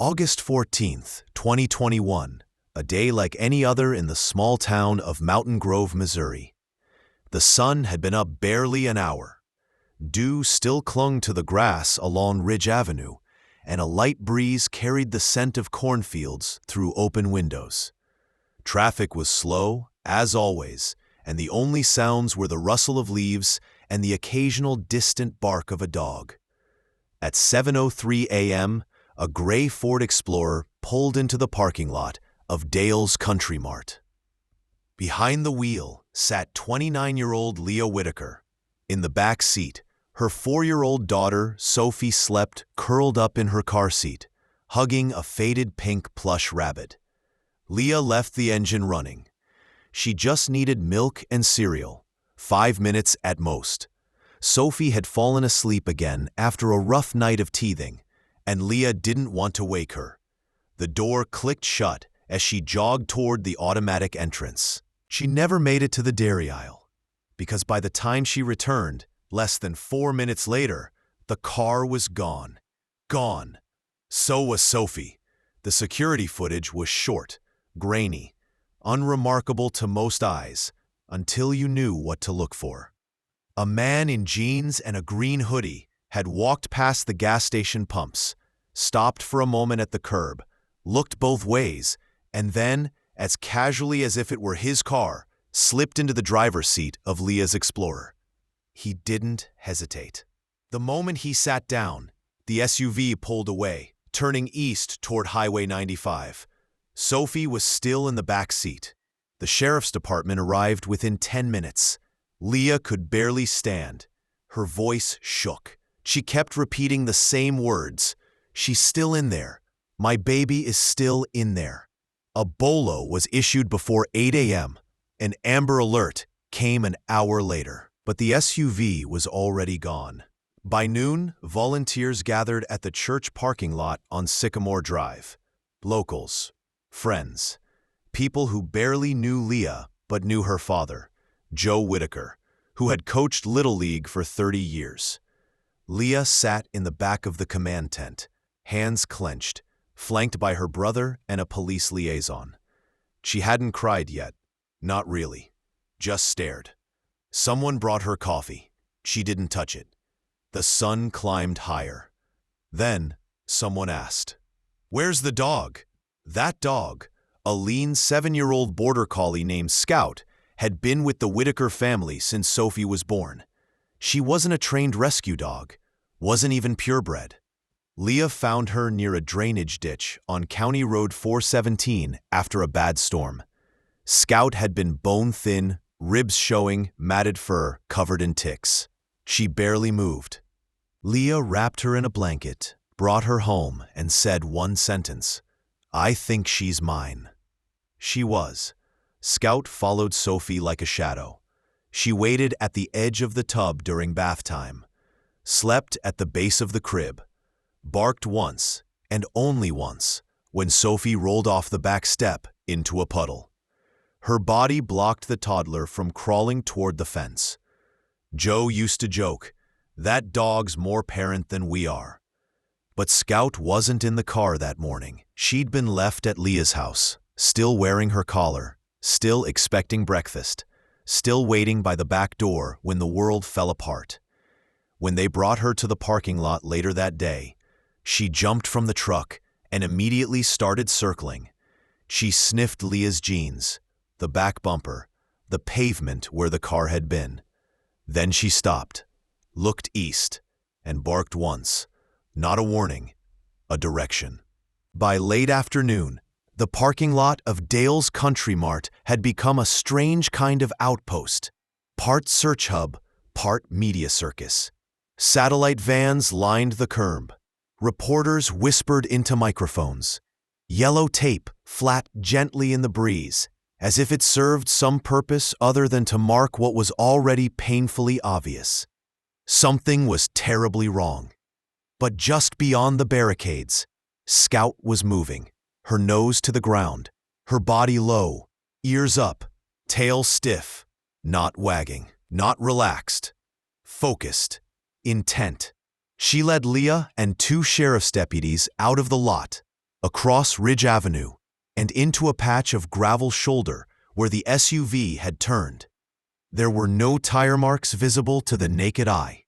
August 14th, 2021, a day like any other in the small town of Mountain Grove, Missouri. The sun had been up barely an hour. Dew still clung to the grass along Ridge Avenue, and a light breeze carried the scent of cornfields through open windows. Traffic was slow, as always, and the only sounds were the rustle of leaves and the occasional distant bark of a dog. At 7:03 a.m., a gray Ford Explorer pulled into the parking lot of Dale's Country Mart. Behind the wheel sat 29-year-old Leah Whitaker. In the back seat, her 4-year-old daughter, Sophie, slept curled up in her car seat, hugging a faded pink plush rabbit. Leah left the engine running. She just needed milk and cereal, 5 minutes at most. Sophie had fallen asleep again after a rough night of teething, and Leah didn't want to wake her. The door clicked shut as she jogged toward the automatic entrance. She never made it to the dairy aisle, because by the time she returned, less than 4 minutes later, the car was gone. Gone. So was Sophie. The security footage was short, grainy, unremarkable to most eyes, until you knew what to look for. A man in jeans and a green hoodie had walked past the gas station pumps, stopped for a moment at the curb, looked both ways, and then, as casually as if it were his car, slipped into the driver's seat of Leah's Explorer. He didn't hesitate. The moment he sat down, the SUV pulled away, turning east toward Highway 95. Sophie was still in the back seat. The sheriff's department arrived within 10 minutes. Leah could barely stand. Her voice shook. She kept repeating the same words. "She's still in there. My baby is still in there." A bolo was issued before 8 a.m. An Amber Alert came an hour later, but the SUV was already gone. By noon, volunteers gathered at the church parking lot on Sycamore Drive. Locals, friends, people who barely knew Leah but knew her father, Joe Whitaker, who had coached Little League for 30 years. Leah sat in the back of the command tent, hands clenched, flanked by her brother and a police liaison. She hadn't cried yet. Not really. Just stared. Someone brought her coffee. She didn't touch it. The sun climbed higher. Then, someone asked, "Where's the dog?" That dog, a lean 7-year-old border collie named Scout, had been with the Whitaker family since Sophie was born. She wasn't a trained rescue dog, wasn't even purebred. Leah found her near a drainage ditch on County Road 417 after a bad storm. Scout had been bone-thin, ribs showing, matted fur covered in ticks. She barely moved. Leah wrapped her in a blanket, brought her home, and said one sentence, "I think she's mine." She was. Scout followed Sophie like a shadow. She waited at the edge of the tub during bath time, slept at the base of the crib, barked once, and only once, when Sophie rolled off the back step into a puddle. Her body blocked the toddler from crawling toward the fence. Joe used to joke, "That dog's more parent than we are." But Scout wasn't in the car that morning. She'd been left at Leah's house, still wearing her collar, still expecting breakfast, still waiting by the back door when the world fell apart. When they brought her to the parking lot later that day, she jumped from the truck and immediately started circling. She sniffed Leah's jeans, the back bumper, the pavement where the car had been. Then she stopped, looked east, and barked once. Not a warning, a direction. By late afternoon, the parking lot of Dale's Country Mart had become a strange kind of outpost, part search hub, part media circus. Satellite vans lined the curb. Reporters whispered into microphones. Yellow tape flapped gently in the breeze, as if it served some purpose other than to mark what was already painfully obvious. Something was terribly wrong. But just beyond the barricades, Scout was moving, her nose to the ground, her body low, ears up, tail stiff, not wagging, not relaxed, focused, intent. She led Leah and 2 sheriff's deputies out of the lot, across Ridge Avenue, and into a patch of gravel shoulder where the SUV had turned. There were no tire marks visible to the naked eye.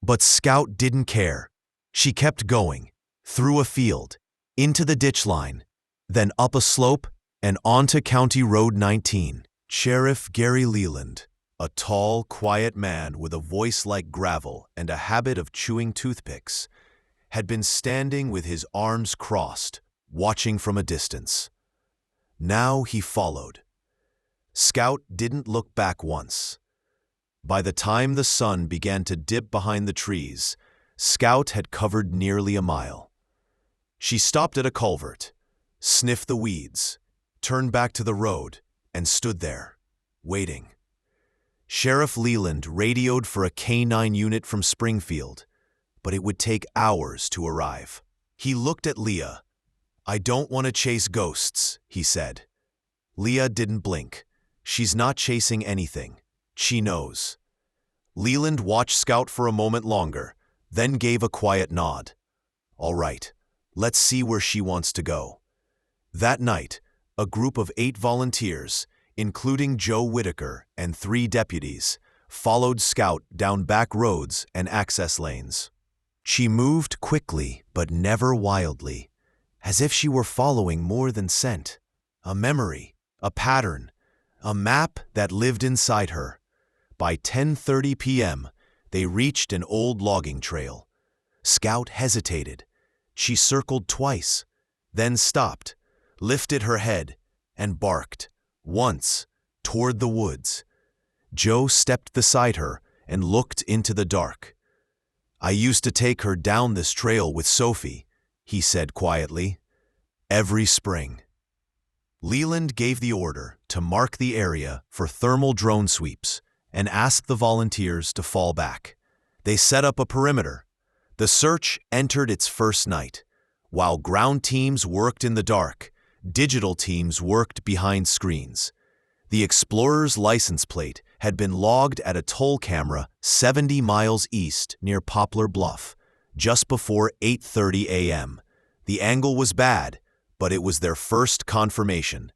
But Scout didn't care. She kept going, through a field, into the ditch line, then up a slope and onto County Road 19. Sheriff Gary Leland, a tall, quiet man with a voice like gravel and a habit of chewing toothpicks, had been standing with his arms crossed, watching from a distance. Now he followed. Scout didn't look back once. By the time the sun began to dip behind the trees, Scout had covered nearly a mile. She stopped at a culvert, sniffed the weeds, turned back to the road, and stood there, waiting. Sheriff Leland radioed for a K-9 unit from Springfield, but it would take hours to arrive. He looked at Leah. "I don't want to chase ghosts," he said. Leah didn't blink. She's not chasing anything. She knows. Leland watched Scout for a moment longer, then gave a quiet nod. "All right, let's see where she wants to go." That night, a group of 8 volunteers, including Joe Whitaker and 3 deputies, followed Scout down back roads and access lanes. She moved quickly but never wildly, as if she were following more than scent, a memory, a pattern, a map that lived inside her. By 10:30 p.m., they reached an old logging trail. Scout hesitated. She circled twice, then stopped, lifted her head, and barked, once, toward the woods. Joe stepped beside her and looked into the dark. "I used to take her down this trail with Sophie," he said quietly, "every spring." Leland gave the order to mark the area for thermal drone sweeps and asked the volunteers to fall back. They set up a perimeter. The search entered its first night. While ground teams worked in the dark, digital teams worked behind screens. The Explorer's license plate had been logged at a toll camera 70 miles east near Poplar Bluff, just before 8:30 a.m. The angle was bad, but it was their first confirmation.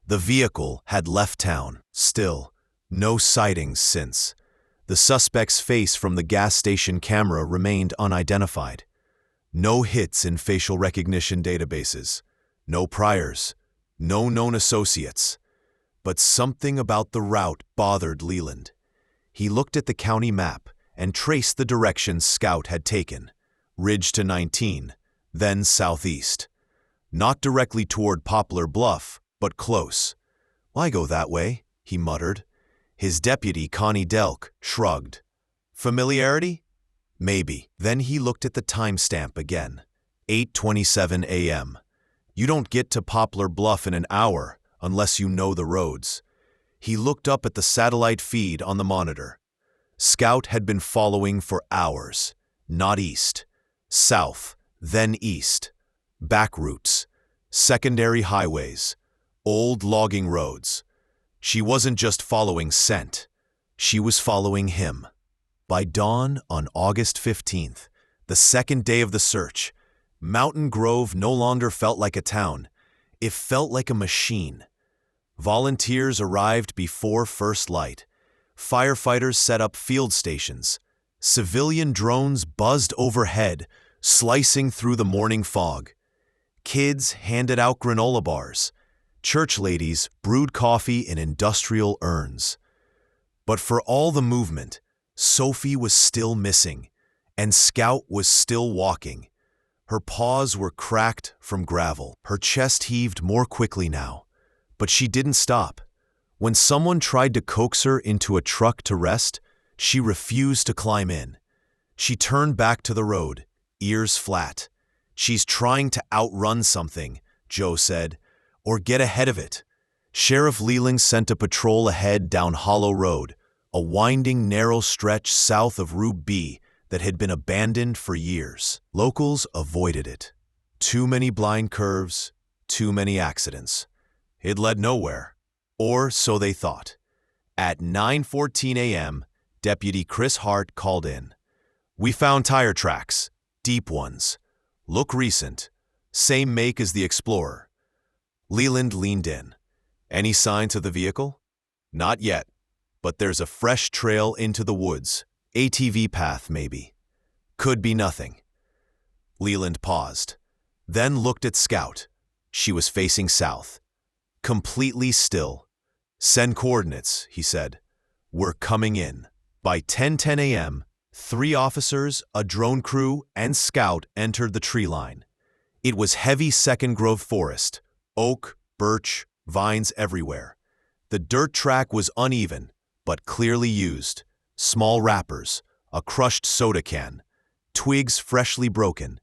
The vehicle had left town. Still, no sightings since. The suspect's face from the gas station camera remained unidentified. No hits in facial recognition databases. No priors. No known associates. But something about the route bothered Leland. He looked at the county map and traced the direction Scout had taken. Ridge to 19, then southeast. Not directly toward Poplar Bluff, but close. "Why go that way?" he muttered. His deputy, Connie Delk, shrugged. "Familiarity? Maybe." Then he looked at the timestamp again. 8:27 a.m. You don't get to Poplar Bluff in an hour unless you know the roads. He looked up at the satellite feed on the monitor. Scout had been following for hours. Not east. South, then east. Back routes. Secondary highways. Old logging roads. She wasn't just following scent. She was following him. By dawn on August 15th, the second day of the search, Mountain Grove no longer felt like a town. It felt like a machine. Volunteers arrived before first light. Firefighters set up field stations. Civilian drones buzzed overhead, slicing through the morning fog. Kids handed out granola bars. Church ladies brewed coffee in industrial urns. But for all the movement, Sophie was still missing, and Scout was still walking. Her paws were cracked from gravel. Her chest heaved more quickly now, but she didn't stop. When someone tried to coax her into a truck to rest, she refused to climb in. She turned back to the road, ears flat. "She's trying to outrun something," Joe said, "or get ahead of it." Sheriff Leland sent a patrol ahead down Hollow Road, a winding, narrow stretch south of Route B that had been abandoned for years. Locals avoided it. Too many blind curves, too many accidents. It led nowhere, or so they thought. At 9:14 a.m., Deputy Chris Hart called in. "We found tire tracks, deep ones. Look recent. Same make as the Explorer. Leland leaned in. Any signs of the vehicle? Not yet, but there's a fresh trail into the woods. ATV path, maybe. Could be nothing. Leland paused, then looked at Scout. She was facing south. Completely still. Send coordinates, he said. We're coming in. By 10:10 a.m., 3 officers, a drone crew, and Scout entered the tree line. It was heavy second-growth forest, oak, birch, vines everywhere. The dirt track was uneven, but clearly used. Small wrappers, a crushed soda can, twigs freshly broken.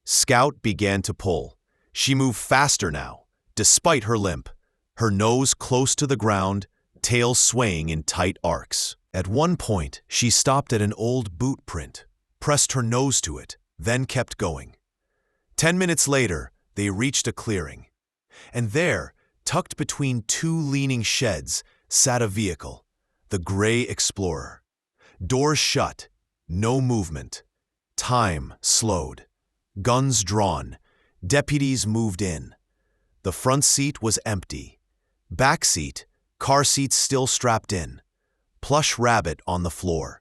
Scout began to pull. She moved faster now, despite her limp, her nose close to the ground, tail swaying in tight arcs. At one point, she stopped at an old boot print, pressed her nose to it, then kept going. 10 minutes later, they reached a clearing. And there, tucked between 2 leaning sheds, sat a vehicle, the gray Explorer. Doors shut, no movement. Time slowed. Guns drawn. Deputies moved in. The front seat was empty. Back seat, car seats still strapped in. Plush rabbit on the floor.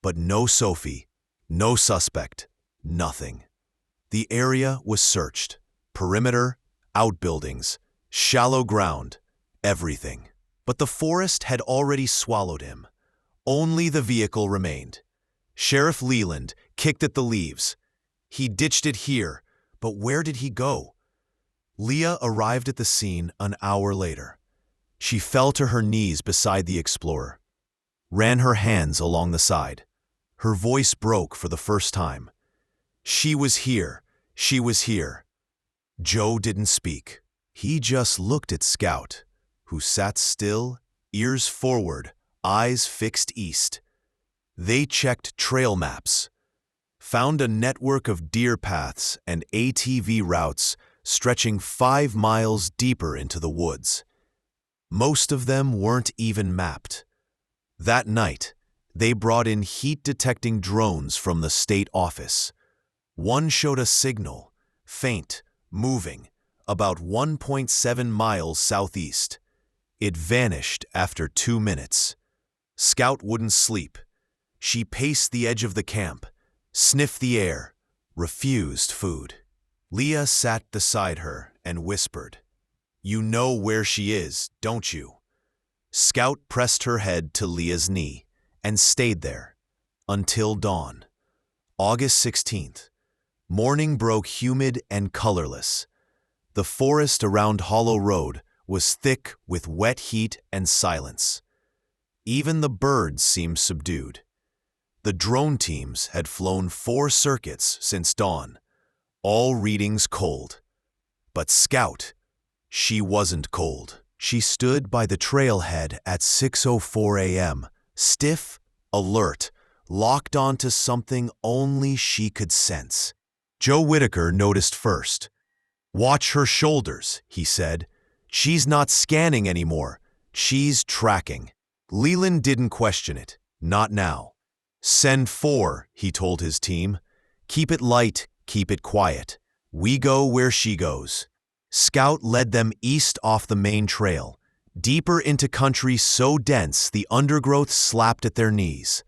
But no Sophie, no suspect, nothing. The area was searched. Perimeter, outbuildings, shallow ground, everything. But the forest had already swallowed him. Only the vehicle remained. Sheriff Leland kicked at the leaves. He ditched it here, but where did he go? Leah arrived at the scene an hour later. She fell to her knees beside the Explorer, ran her hands along the side. Her voice broke for the first time. She was here. She was here. Joe didn't speak. He just looked at Scout, who sat still, ears forward, eyes fixed east. They checked trail maps, found a network of deer paths and ATV routes stretching 5 miles deeper into the woods. Most of them weren't even mapped. That night, they brought in heat-detecting drones from the state office. One showed a signal, faint, moving, about 1.7 miles southeast. It vanished after 2 minutes. Scout wouldn't sleep. She paced the edge of the camp, sniffed the air, refused food. Leah sat beside her and whispered, "You know where she is, don't you?" Scout pressed her head to Leah's knee and stayed there until dawn. August 16th. Morning broke humid and colorless. The forest around Hollow Road was thick with wet heat and silence. Even the birds seemed subdued. The drone teams had flown 4 circuits since dawn, all readings cold. But Scout, she wasn't cold. She stood by the trailhead at 6:04 a.m., stiff, alert, locked onto something only she could sense. Joe Whitaker noticed first. "Watch her shoulders," he said. "She's not scanning anymore. She's tracking." Leland didn't question it. Not now. "Send 4, he told his team. "Keep it light, keep it quiet. We go where she goes." Scout led them east off the main trail, deeper into country so dense the undergrowth slapped at their knees.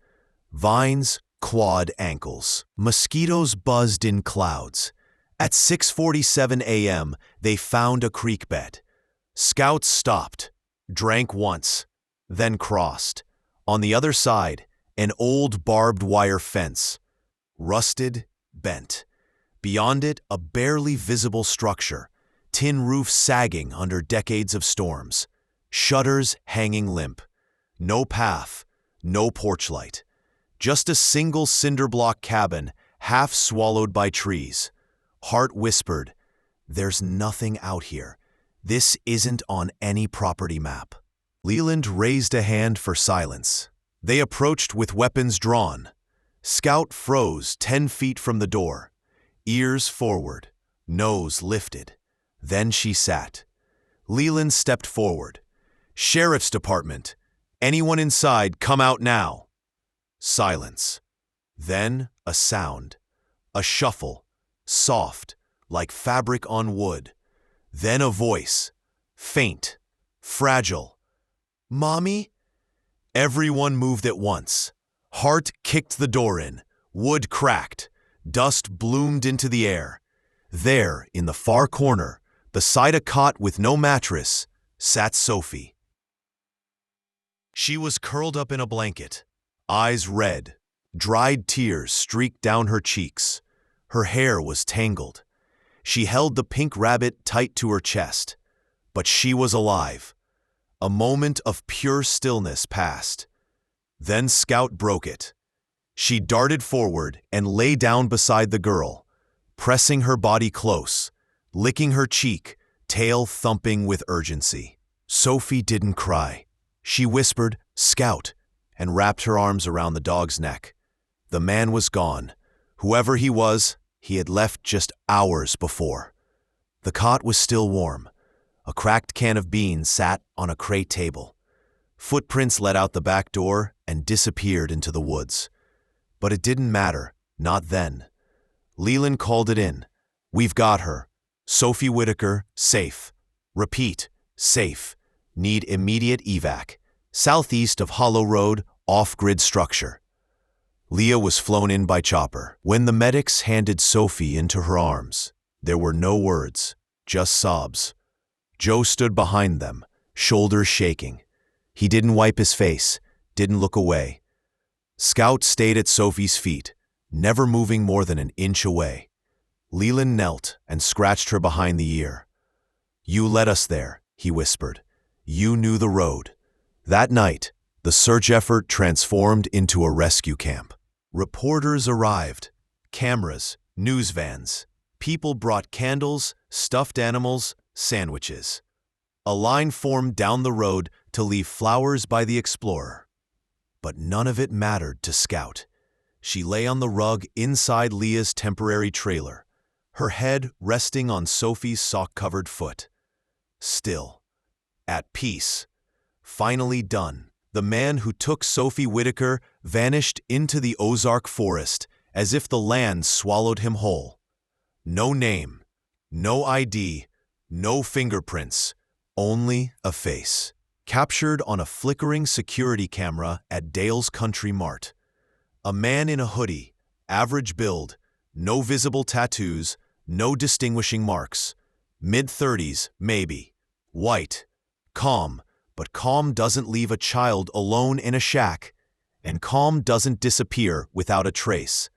Vines clawed ankles. Mosquitoes buzzed in clouds. At 6:47 a.m., they found a creek bed. Scout stopped, drank once, then crossed. On the other side, an old barbed wire fence. Rusted, bent. Beyond it, a barely visible structure, tin roof sagging under decades of storms. Shutters hanging limp. No path, no porch light. Just a single cinder block cabin, half swallowed by trees. Hart whispered, "There's nothing out here. This isn't on any property map." Leland raised a hand for silence. They approached with weapons drawn. Scout froze 10 feet from the door, ears forward, nose lifted. Then she sat. Leland stepped forward. "Sheriff's Department. Anyone inside, come out now." Silence. Then a sound. A shuffle. Soft, like fabric on wood. Then a voice, faint, fragile. "Mommy?" Everyone moved at once. Hart kicked the door in. Wood cracked. Dust bloomed into the air. There, in the far corner, beside a cot with no mattress, sat Sophie. She was curled up in a blanket, eyes red. Dried tears streaked down her cheeks. Her hair was tangled. She held the pink rabbit tight to her chest. But she was alive. A moment of pure stillness passed. Then Scout broke it. She darted forward and lay down beside the girl, pressing her body close, licking her cheek, tail thumping with urgency. Sophie didn't cry. She whispered, "Scout," and wrapped her arms around the dog's neck. The man was gone. Whoever he was, he had left just hours before. The cot was still warm. A cracked can of beans sat on a crate table. Footprints led out the back door and disappeared into the woods. But it didn't matter, not then. Leland called it in. "We've got her. Sophie Whitaker, safe. Repeat, safe. Need immediate evac. Southeast of Hollow Road, off-grid structure." Leah was flown in by chopper. When the medics handed Sophie into her arms, there were no words, just sobs. Joe stood behind them, shoulders shaking. He didn't wipe his face, didn't look away. Scout stayed at Sophie's feet, never moving more than an inch away. Leland knelt and scratched her behind the ear. "You led us there," he whispered. "You knew the road." That night, the search effort transformed into a rescue camp. Reporters arrived, cameras, news vans. People brought candles, stuffed animals, sandwiches. A line formed down the road to leave flowers by the explorer. But none of it mattered to Scout. She lay on the rug inside Leah's temporary trailer, her head resting on Sophie's sock-covered foot. Still, at peace, finally done. The man who took Sophie Whitaker vanished into the Ozark forest as if the land swallowed him whole. No name, no ID, no fingerprints, only a face, captured on a flickering security camera at Dale's Country Mart. A man in a hoodie, average build, no visible tattoos, no distinguishing marks. Mid-30s, maybe. White, calm, but calm doesn't leave a child alone in a shack, and calm doesn't disappear without a trace.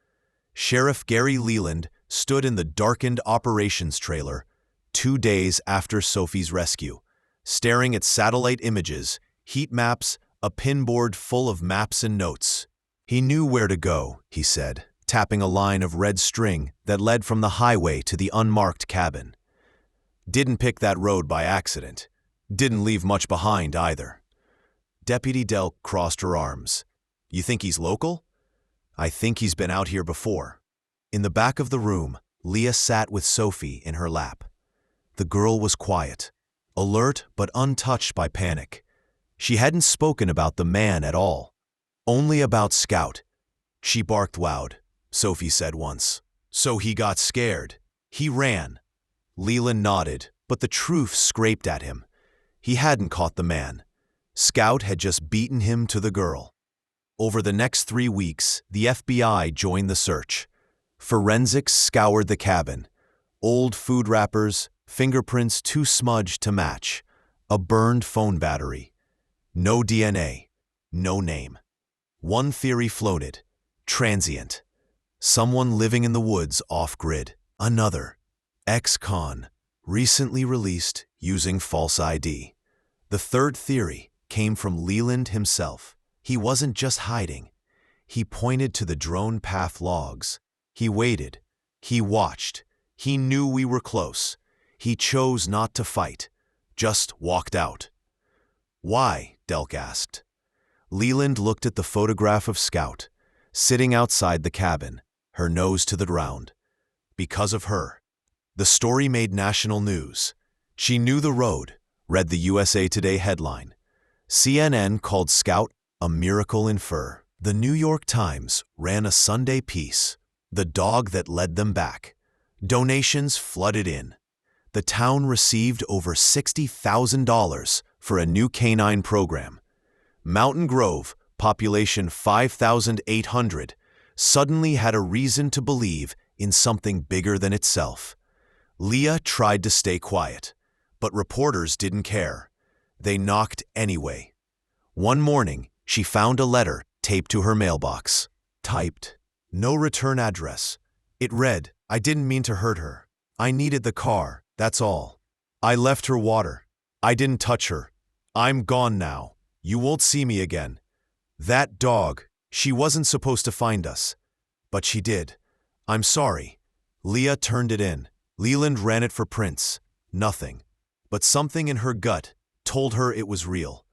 Sheriff Gary Leland stood in the darkened operations trailer 2 days after Sophie's rescue, staring at satellite images, heat maps, a pinboard full of maps and notes. He knew where to go, he said, tapping a line of red string that led from the highway to the unmarked cabin. Didn't pick that road by accident. Didn't leave much behind either. Deputy Delk crossed her arms. "You think he's local?" "I think he's been out here before." In the back of the room, Leah sat with Sophie in her lap. The girl was quiet, alert but untouched by panic. She hadn't spoken about the man at all, only about Scout. "She barked loud," Sophie said once. "So he got scared. He ran." Leland nodded, but the truth scraped at him. He hadn't caught the man. Scout had just beaten him to the girl. Over the next 3 weeks, the FBI joined the search. Forensics scoured the cabin. Old food wrappers, fingerprints too smudged to match, a burned phone battery. No DNA, no name. One theory floated: transient. Someone living in the woods off-grid. Another: ex-con, recently released using false ID. The third theory came from Leland himself. He wasn't just hiding. He pointed to the drone path logs. He waited. He watched. He knew we were close. He chose not to fight, just walked out. "Why?" Delk asked. Leland looked at the photograph of Scout, sitting outside the cabin, her nose to the ground. "Because of her." The story made national news. "She knew the road," read the USA Today headline. CNN called Scout a miracle in fur. The New York Times ran a Sunday piece: "The dog that led them back." Donations flooded in. The town received over $60,000 for a new canine program. Mountain Grove, population 5,800, suddenly had a reason to believe in something bigger than itself. Leah tried to stay quiet, but reporters didn't care. They knocked anyway. One morning, she found a letter taped to her mailbox. Typed, "No return address." It read, "I didn't mean to hurt her. I needed the car, that's all. I left her water. I didn't touch her. I'm gone now. You won't see me again. That dog, she wasn't supposed to find us. But she did. I'm sorry." Leah turned it in. Leland ran it for prints. Nothing. But something in her gut told her it was real.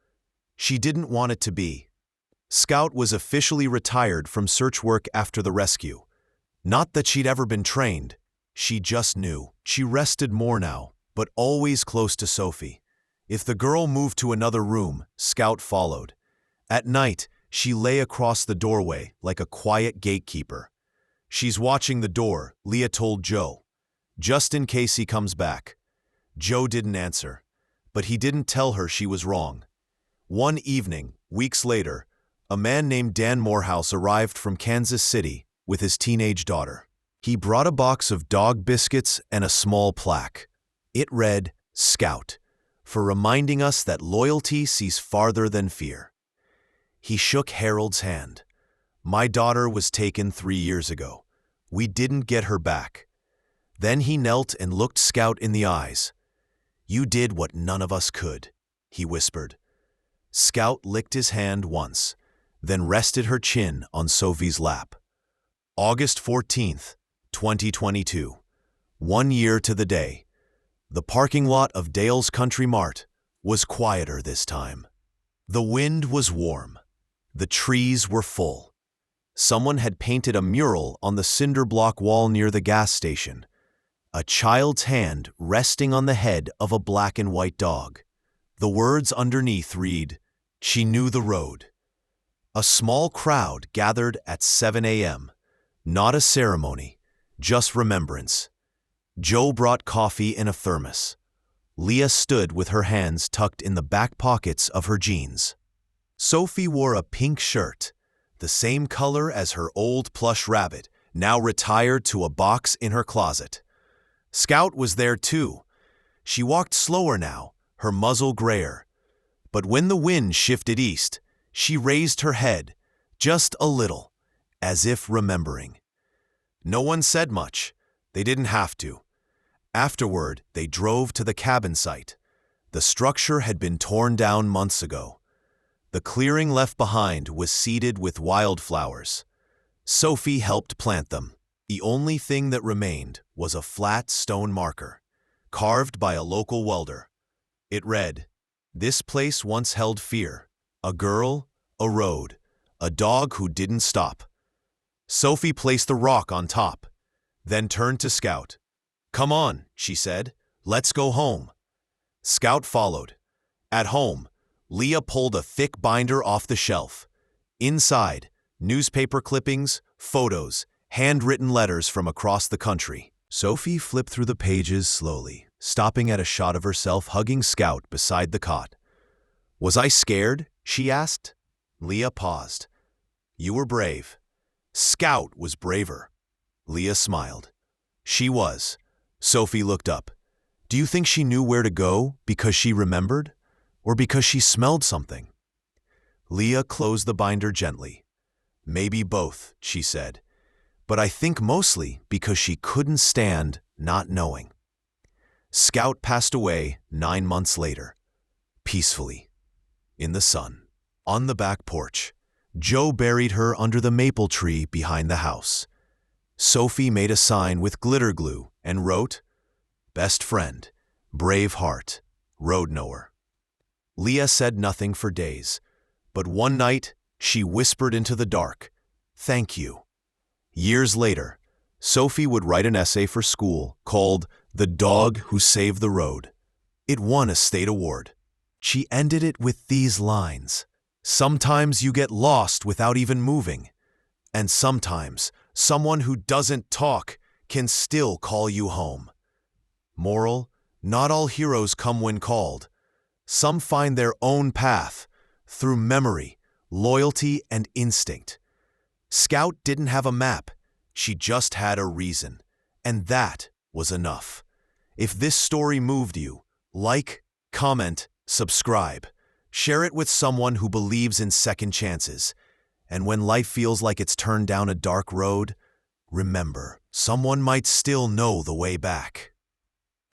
She didn't want it to be. Scout was officially retired from search work after the rescue. Not that she'd ever been trained. She just knew. She rested more now, but always close to Sophie. If the girl moved to another room, Scout followed. At night, she lay across the doorway like a quiet gatekeeper. "She's watching the door," Leah told Joe, "just in case he comes back." Joe didn't answer, but he didn't tell her she was wrong. One evening, weeks later, a man named Dan Morehouse arrived from Kansas City with his teenage daughter. He brought a box of dog biscuits and a small plaque. It read, "Scout, for reminding us that loyalty sees farther than fear." He shook Harold's hand. "My daughter was taken 3 years ago. We didn't get her back." Then he knelt and looked Scout in the eyes. "You did what none of us could," he whispered. Scout licked his hand once, then rested her chin on Sophie's lap. August 14th, 2022. 1 year to the day. The parking lot of Dale's Country Mart was quieter this time. The wind was warm. The trees were full. Someone had painted a mural on the cinder block wall near the gas station. A child's hand resting on the head of a black and white dog. The words underneath read, "She knew the road." A small crowd gathered at 7 a.m. Not a ceremony, just remembrance. Joe brought coffee in a thermos. Leah stood with her hands tucked in the back pockets of her jeans. Sophie wore a pink shirt, the same color as her old plush rabbit, now retired to a box in her closet. Scout was there too. She walked slower now, her muzzle grayer. But when the wind shifted east, she raised her head, just a little, as if remembering. No one said much. They didn't have to. Afterward, they drove to the cabin site. The structure had been torn down months ago. The clearing left behind was seeded with wildflowers. Sophie helped plant them. The only thing that remained was a flat stone marker, carved by a local welder. It read, "This place once held fear. A girl, a road, a dog who didn't stop." Sophie placed the rock on top, then turned to Scout. "Come on," she said. "Let's go home." Scout followed. At home, Leah pulled a thick binder off the shelf. Inside, newspaper clippings, photos, handwritten letters from across the country. Sophie flipped through the pages slowly, stopping at a shot of herself hugging Scout beside the cot. "Was I scared?" she asked. Leah paused. "You were brave." Scout was braver. Leah smiled. She was. Sophie looked up. "Do you think she knew where to go because she remembered? Or because she smelled something?" Leah closed the binder gently. "Maybe both," she said. "But I think mostly because she couldn't stand not knowing." Scout passed away 9 months later. Peacefully. In the sun. On the back porch. Joe buried her under the maple tree behind the house. Sophie made a sign with glitter glue and wrote, "Best friend, brave heart, road knower." Leah said nothing for days, but one night she whispered into the dark, "Thank you." Years later, Sophie would write an essay for school called "The Dog Who Saved the Road." It won a state award. She ended it with these lines, "Sometimes you get lost without even moving, and sometimes someone who doesn't talk can still call you home. Moral: not all heroes come when called. Some find their own path through memory, loyalty, and instinct. Scout didn't have a map, she just had a reason, and that was enough. If this story moved you, like, comment, subscribe. Share it with someone who believes in second chances. And when life feels like it's turned down a dark road, remember, someone might still know the way back.